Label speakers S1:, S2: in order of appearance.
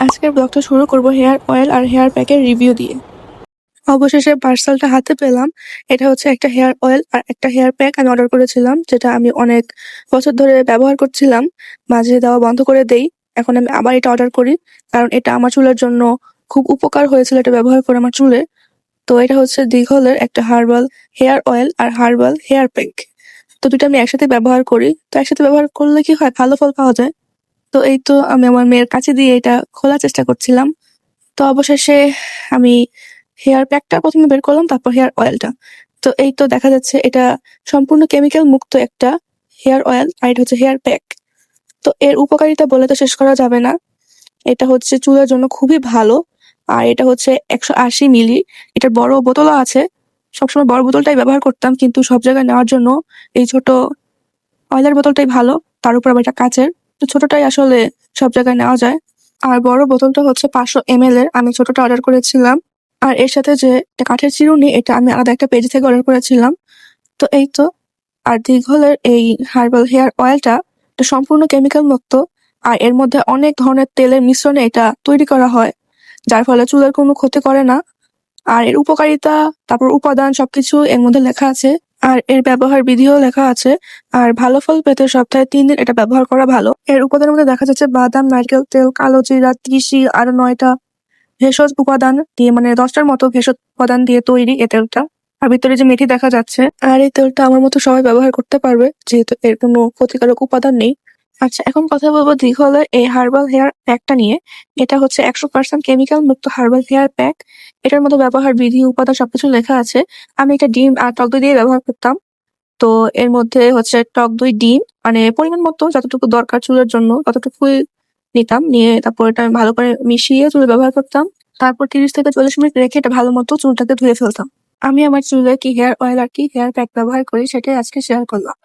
S1: আজকের ব্লগটা শুরু করব হেয়ার অয়েল আর হেয়ার প্যাকের রিভিউ দিয়ে। অবশেষে পার্সেলটা হাতে পেলাম। এটা হচ্ছে একটা হেয়ার অয়েল আর একটা হেয়ার প্যাক আমি অর্ডার করেছিলাম, যেটা আমি অনেক বছর ধরে ব্যবহার করছিলাম। মাঝে দেওয়া বন্ধ করে দেই। এখন আমি আবার এটা অর্ডার করি, কারণ এটা আমার চুলের জন্য খুব উপকার হয়েছিল এটা ব্যবহার করে আমার চুলে। তো এটা হচ্ছে দিঘলের একটা হার্বাল হেয়ার অয়েল আর হার্বাল হেয়ার প্যাক। তো দুটো আমি একসাথে ব্যবহার করি। তো একসাথে ব্যবহার করলে কি হয়, ভালো ফল পাওয়া যায়। তো এই তো আমি আমার মেয়ের কাছে দিয়ে এটা খোলার চেষ্টা করছিলাম। তো অবশেষে আমি হেয়ার প্যাকটা প্রথমে বের করলাম, তারপর হেয়ার অয়েলটা। তো এই তো দেখা যাচ্ছে এটা সম্পূর্ণ কেমিক্যাল মুক্ত একটা হেয়ার অয়েল, আর এটা হচ্ছে হেয়ার প্যাক। তো এর উপকারিতা বলে তো শেষ করা যাবে না। এটা হচ্ছে চুলের জন্য খুবই ভালো। আর এটা হচ্ছে 180 মিলি। এটার বড় বোতলও আছে। সবসময় বড় বোতলটাই ব্যবহার করতাম, কিন্তু সব জায়গায় নেওয়ার জন্য এই ছোট অয়েলের বোতলটাই ভালো। তার উপর আবার এটা কাচের, তো ছোটটাই আসলে সব জায়গায় নেওয়া যায়। আর বড় বোতলটা হচ্ছে 500 ml এর, আমি ছোটটা অর্ডার করেছিলাম। আর এর সাথে যে একটা কাঠের চিরুনি, এটা আমি আলাদা একটা পেজ থেকে অর্ডার করেছিলাম। তো এই তো। আর দিঘলের এই হার্বাল হেয়ার অয়েলটা, এটা সম্পূর্ণ কেমিক্যাল মুক্ত। আর এর মধ্যে অনেক ধরনের তেলের মিশ্রণে এটা তৈরি করা হয়, যার ফলে চুলের কোনো ক্ষতি করে না। আর এর উপকারিতা, তারপর উপাদান সবকিছু এর মধ্যে লেখা আছে। আর এর ব্যবহার বিধিও লেখা আছে। আর ভালো ফল পেতে সপ্তাহে 3 দিন এটা ব্যবহার করা ভালো। এর উপাদানের মধ্যে দেখা যাচ্ছে বাদাম, নারকেল তেল, কালো জিরা, তিসি, আরো 9টা ভেষজ উপাদান দিয়ে, মানে 10টার মতো ভেষজ উপাদান দিয়ে তৈরি এই তেলটা। আর ভিতরে যে মেথি দেখা যাচ্ছে। আর এই তেলটা আমার মতো সবাই ব্যবহার করতে পারবে, যেহেতু এর কোনো ক্ষতিকারক উপাদান নেই। আচ্ছা, এখন কথা বলবো দিঘলের এই হার্বাল হেয়ার প্যাকটা নিয়ে। এটা হচ্ছে 100% কেমিক্যাল মুক্ত হার্বাল হেয়ার প্যাক। এটার মধ্যে ব্যবহার বিধি, উপাদান সবকিছু লেখা আছে। আমি এটা ডিম আর টক দই দিয়ে ব্যবহার করতাম। তো এর মধ্যে হচ্ছে টক দই, ডিম, মানে পরিমাণ মতো যতটুকু দরকার চুলের জন্য ততটুকুই নিতাম। নিয়ে তারপর এটা আমি ভালো করে মিশিয়ে চুলে ব্যবহার করতাম। তারপর 30 থেকে 40 মিনিট রেখে এটা ভালো মতো চুলটাকে ধুয়ে ফেলতাম। আমি আমার চুলে কি হেয়ার অয়েল আর কি হেয়ার প্যাক ব্যবহার করি, সেটাই আজকে শেয়ার করলাম।